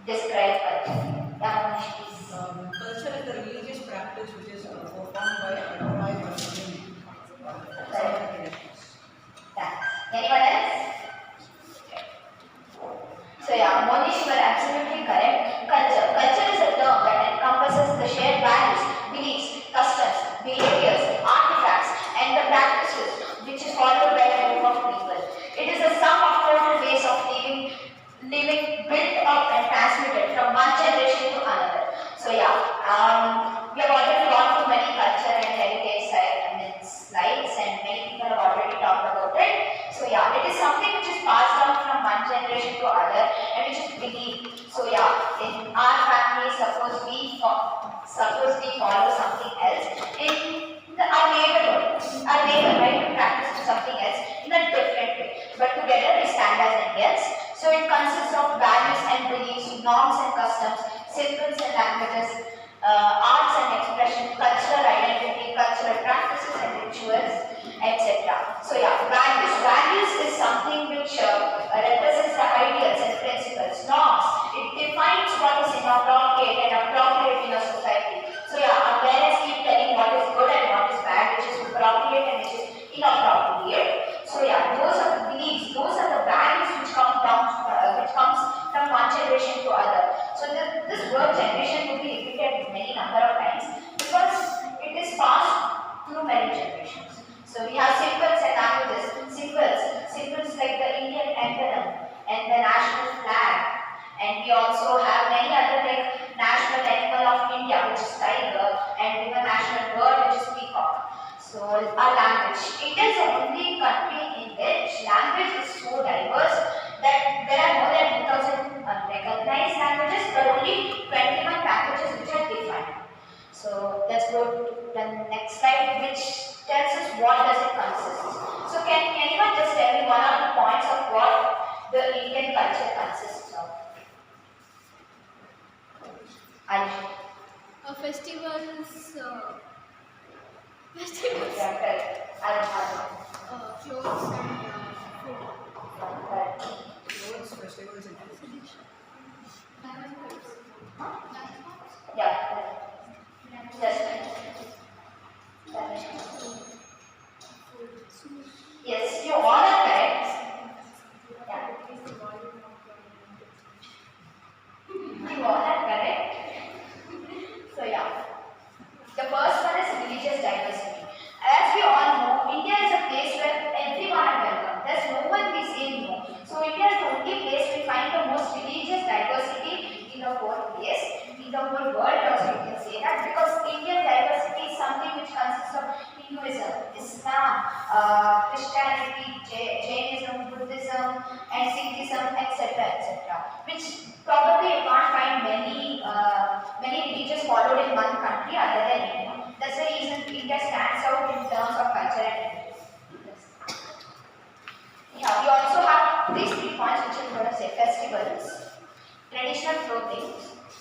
describe culture. Yeah, Manish, please. Culture is the religious practice which is performed by a tribe or community. Correct. Thanks. Anyone else? So yeah, Monish, you are absolutely correct. Culture. Culture is a term that encompasses the shared values, beliefs, customs, behaviors, artifacts, and the practices which is followed by a group of people. It is a sum of total ways of living, built up and transmitted from one generation to another. So yeah, we have already gone through many culture and heritage slides, and many people have already talked about it. So yeah, it is something which is passed down from one generation to other, and which is believed. So yeah, in our family, suppose we follow something else. Our neighbor, right, practices something else in a different way. But together we stand as Indians. So it consists of values and beliefs, norms and customs, symbols and languages, arts and expression, cultural identity, cultural practices and rituals, etc. So yeah, values. Values is something which represents the ideals and principles. Norms, it defines what is inappropriate and appropriate in a society. So yeah, our parents keep telling what is good and what is bad, which is appropriate and which is inappropriate. So yeah, those are the beliefs, those are the values which comes from one generation to other. So this word generation would be repeated many number of times because it is passed through many generations. So we have symbols and languages. Symbols like the Indian anthem and the national flag, and we also have many other like national animal of India, which is tiger, and the national bird, which is peacock. So our language. India is the only country in which language is so diverse that there are more than 2,000 recognized languages, but only 21 languages which are defined. So let's go to the next slide, which tells us what does it consist. So can anyone just tell me one of the points of what the Indian culture consists of? Aisha. Festivals. Yeah, correct. I don't have one. Clothes and food. Correct. Clothes, festivals, and food. Yeah, correct. Just yes, you all are correct. Yeah. You all are correct. So yeah, the first one is religious diversity. As we all know, India is a place where everyone are welcome. There's no one we say no. So India is the only place we find the most religious diversity in the whole place, in the whole world also you can say that, because Indian diversity is something which consists of Hinduism, Islam, Christianity, Jainism, Buddhism, and Sikhism, etc., which probably you can't find many religions followed in one country other than India. That's the reason India stands out in terms of culture and heritage. Yeah, we also have these 3 points which I'm going to say: festivals, traditional clothing,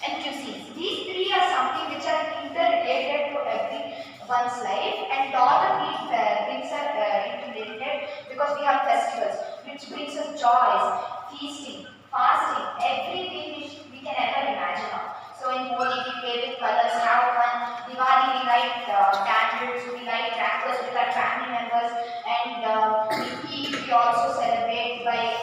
and cuisines. These 3 are something which are interrelated to everyone's life, and all the 3 things are interrelated because we have festivals which brings us joys, feasting, fasting, everything which we can ever imagine of. So in Holi we play with colors, have fun. Diwali we light candles, we light crackers with our family members, and we also celebrate by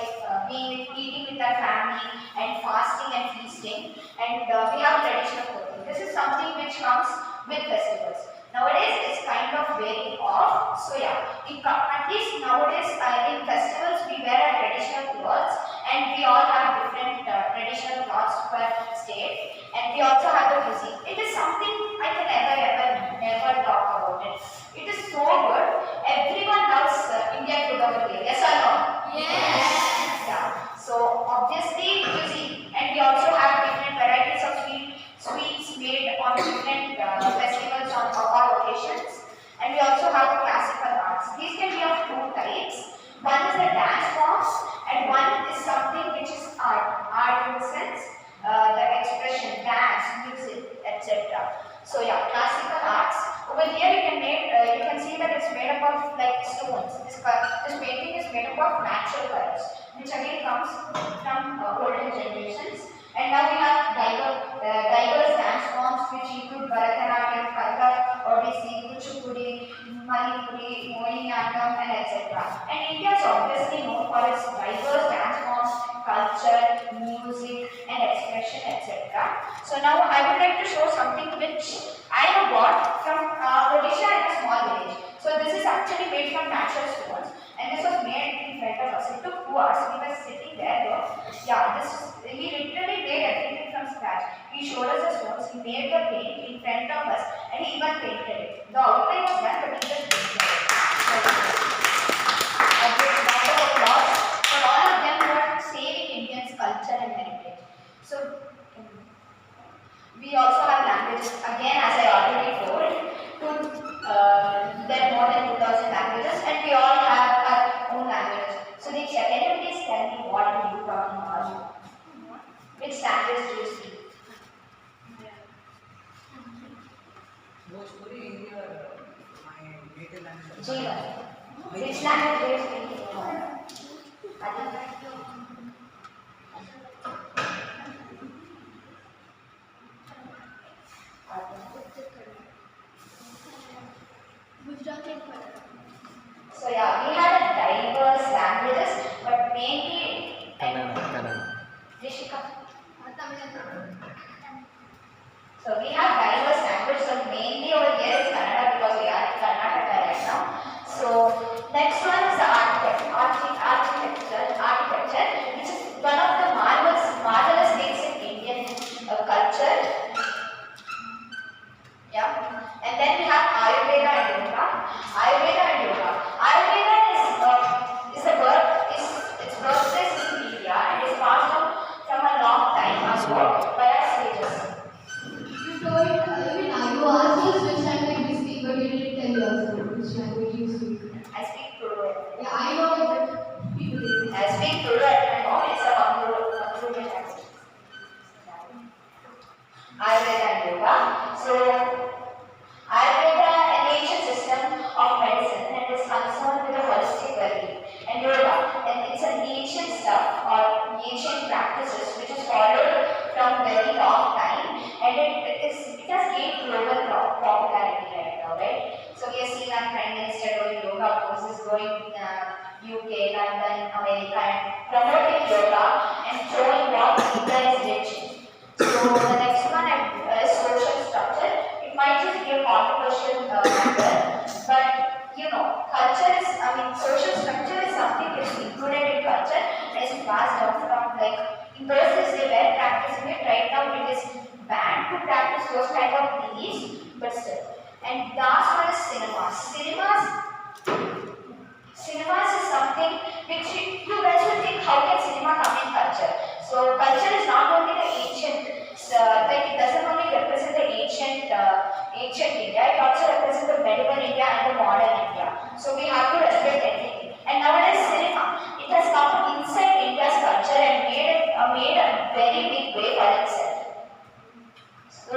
eating with our family and fasting and feasting. And we have traditional clothing. This is something which comes with festivals. Nowadays it's kind of wearing off. So yeah, at least nowadays in festivals we wear our traditional clothes, and we all have different traditional clothes per state, and we also have the cuisine. It is something I can never talk about it. It is so good. Everyone loves Indian food over here. Yes or no? Yes. Yeah. So obviously cuisine, and we also have different varieties of sweets made on different festivals on our occasions, and we also have classical arts. These can be of 2 types. One is the dance forms, and one is something which is art. Art in the sense the expression, dance, music, etc. So yeah, classical arts. Over here you can see that it's made up of like stones. This painting is made up of natural colors, which again comes from olden generations. And now we have for its diverse dance forms, culture, music, and expression, etc. So now I would like to show something which I have bought from Odisha in a small village. So this is actually made from natural stones, and this was made in front of us. It took 2 hours. We were sitting there. Though. Yeah, he literally made everything from scratch. He showed us the stones. He made the paint in front of us, and he even painted it. The outline was done, but he just painted it. So, a big round of applause for all of them who are saving Indians' culture and heritage. So. We also have languages, again as I already told, there are more than 2000 languages and we all have our own languages. So Diksha, can you please tell me what are you talking about? Which language do you speak? Bhojpuri, Hindi or my native language? Jeevan. Which language do you speak? Gujarati and Kannada. So yeah, we have diverse languages, but mainly Rishika. Tamil and Kannada. So we have diverse languages, so mainly over here it's Kannada because we are in Karnataka right now. So next one is the architecture, which is one of the marvelous things in Indian culture. Yeah, and then we have Ayurveda and Yoga. Ayurveda is its birthplace in India and is passed on from a long time ago by our sages. You told, you asked us which language we speak, but you didn't tell yourself which language you speak. I speak Tudu. Yeah, I know it, but people didn't. I speak Tudu at my home. It's a Manguru language. Ayurveda and Yoga. So Ayurveda, an ancient system of medicine, and is concerned with a holistic well-being. And Yoga, and it's an ancient stuff or ancient practices which is followed from very long time, and it has gained global popularity right now, right? So we have seen our Prime Minister doing yoga poses, going UK, London, America, and promoting yoga and showing what India is rich in. So the next one is social structure. It might just be a controversial matter, but social structure is something that is included in culture and is passed down from in those days they were practicing it. Right now it is banned to practice those kind of beliefs, but still. And last one is cinemas. Cinemas is something which you guys will think, how can cinema come in culture? So culture is not only the ancient, it doesn't only represent the ancient India, it also represents the medieval India and the modern India. So we have to respect everything. And nowadays cinema, it has come inside India's culture and made a very big way for itself. So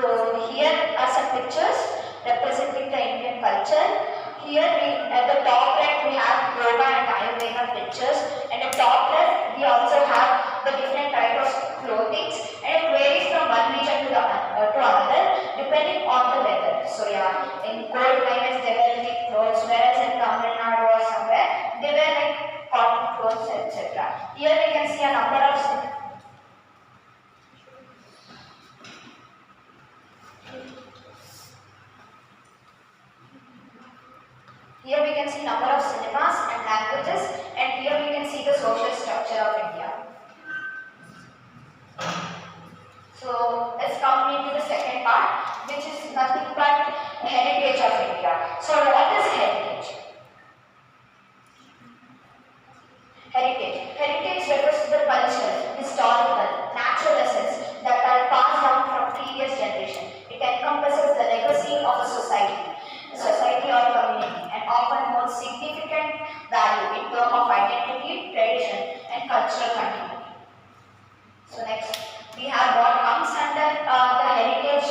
here are some pictures representing the Indian culture. Here at the top right we have yoga and Ayurveda pictures, and at the top left we also have the different types of clothing, and it varies from one region to another depending on the weather. So yeah, in cold climates they wear thick clothes, whereas in Tamil Nadu or somewhere they wear cotton clothes, etc. Here we can see a number of Here we can see number of cinemas and languages, and here we can see the social structure of India. So let's come into the second part, which is nothing but heritage of India. So what is heritage? Heritage refers to the cultural, historical, natural assets that are passed down from previous generation. It encompasses the legacy of a society or community, and often holds significant value in terms of identity, tradition, and cultural continuity. So next, we have what comes under the heritage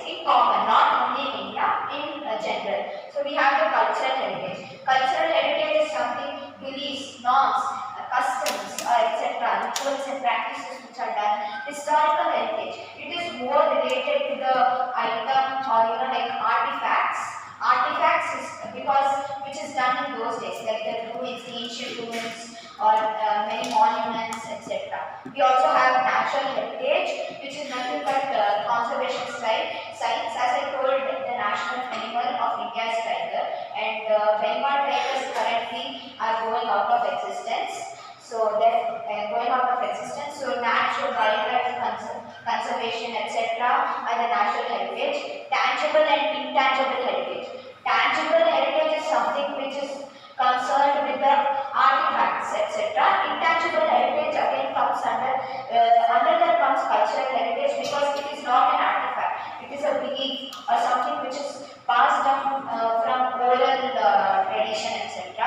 in common, not only India, in general. So we have the cultural heritage. Cultural heritage is something, beliefs, norms, customs, etc., rituals and practices which are done. Historical heritage, it is more related to the item or artifacts. Artifacts is because which is done in those days, like the ruins, the ancient ruins, or conservation, etc., and the natural heritage. Tangible and intangible heritage. Tangible heritage is something which is concerned with the artifacts, etc. Intangible heritage again comes under that comes cultural heritage because it is not an artifact. It is a belief or something which is passed down from oral tradition, etc.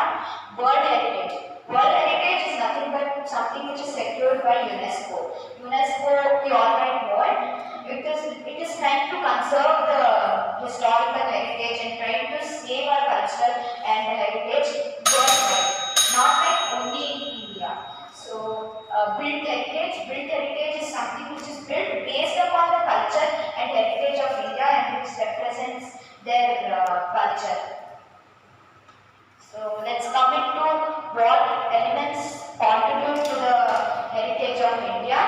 World heritage. World heritage is nothing but something which is secured by UNESCO. UNESCO, the almighty world, it is trying to conserve the historical heritage and trying to save our culture and the heritage worldwide, not like only in India. So, built heritage is something which is built based upon the culture and heritage of India and which represents their culture. So let's come into what elements contribute to the heritage of India.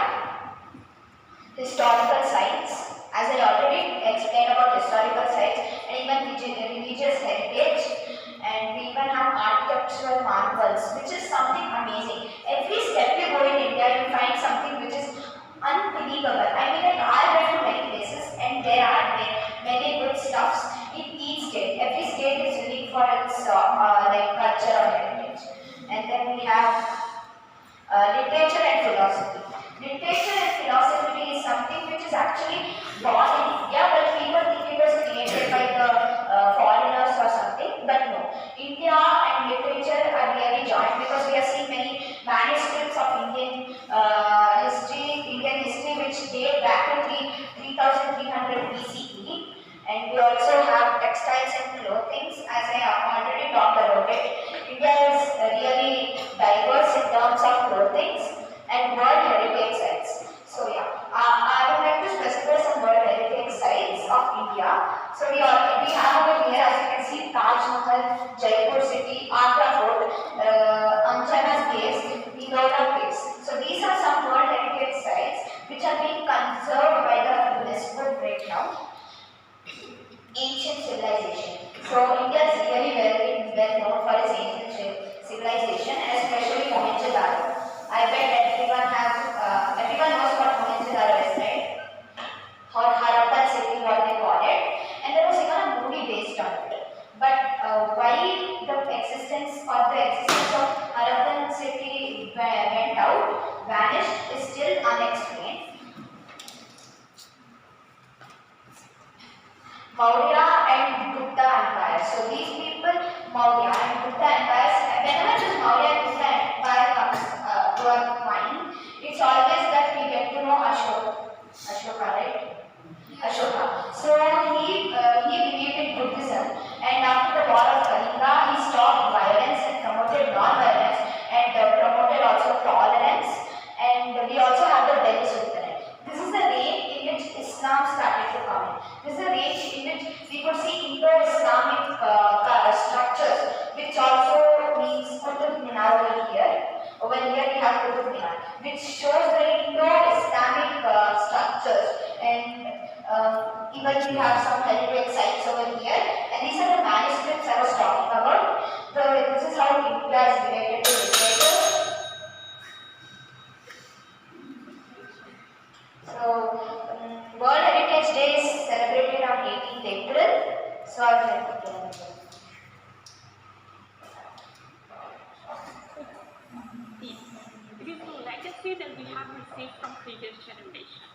Historical sites. As I already explained about historical sites and even religious heritage, and we even have architectural marvels, which is something amazing. Every step you go in India, you find something which is unbelievable. I mean, like, I went to many places and there are many good stuffs in each state. Every state is unique for its like culture or heritage. And then we have literature and philosophy. Literature and philosophy is something which is actually born in India, but people think it was created by the foreigners or something. But no, India and literature are really joined because we have seen many manuscripts of Indian history which date back to 3300 BCE. And we also have textiles and clothing, as I have already talked about it. India is really diverse in terms of clothing and world heritage sites. So yeah, I would like to specify some world heritage sites of India. So we have over here, as you can see, Taj Mahal, Jaipur city, Agra Fort, Anjana's Caves, Ellora Caves. So these are some world heritage sites which are being conserved by the UNESCO right now. Ancient civilization. So India is really well known for its ancient civilization, and especially Mohenjo-daro. I bet everyone knows what Mohenjo-daro is, right? Or Harappan city, what they call it. And there was even a movie based on it. But why the existence of Harappan city vanished, is still unexplained. Maurya and Gupta empires. So these people, Maurya and Gupta empires, whenever this Maurya and Gupta empire comes to our mind, it's always that we get to know Ashoka, right? Ashoka. So he believed in Buddhism, and after the war of Kalinga, he stopped violence and promoted non-violence, and promoted also tolerance. And we also have the Delhi Sultanate. This is the reign in which Islam started to come in. This is the reign in which we could see Indo-Islamic structures, which also means Qutub Minar over here. Over here we have Qutub Minar, which shows the Indo-Islamic structures. And even we have some heritage sites over here. And these are the manuscripts I was talking about. This is how India is related to literature. So, World Heritage Day is celebrated on 18th April. So, I will let you know. It is a legacy that we have received from previous generations.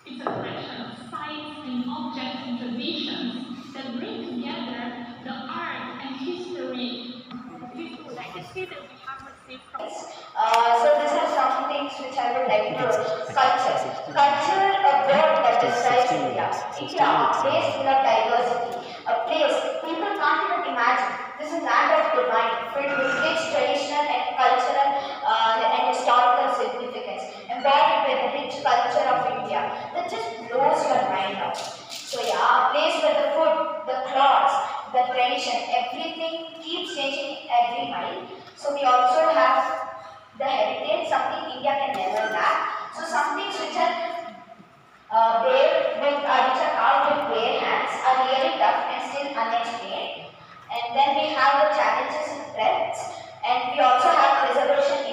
It's a collection of sites and objects and traditions that bring together the art and history. It is a legacy that we have received from. So these are some things which I would like to culture. Culture, a word that describes India. India, a place full of diversity, a place people can't even imagine. This is land of divine, filled with rich traditional and cultural and historical significance, embodied by the rich culture of India that just blows your mind out. So yeah, a place where the food, the clothes, the tradition, everything keeps changing every mile. So we also have the heritage, something India can never lack. So some things which are which are carved with bare hands are really tough and still unexplained. And then we have the challenges and threats, and we also have preservation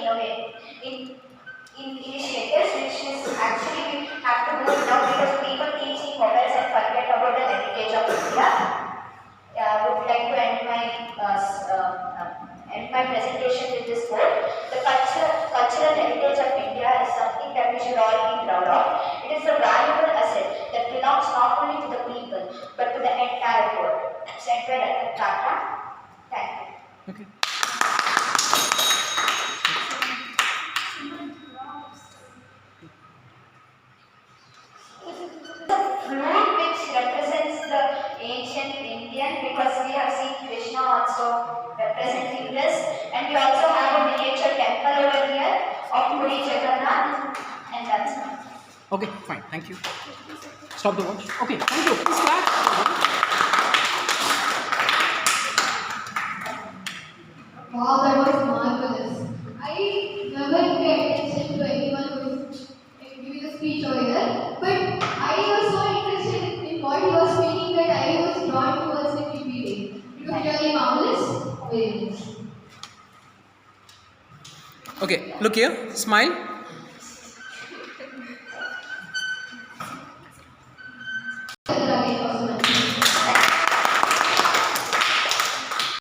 initiatives, which is actually we have to do it now because master representing this. And we also have a miniature temple over here of Puri Jagannath, and that's it. Okay, fine. Thank you. Stop the watch. Okay, thank you. Please clap. Wow, that was marvelous. I never pay attention to anyone who is giving a speech over here, but I was so interested in what he was speaking that I was drawn towards it repeating. It was really marvelous. Very nice. Okay, look here. Smile.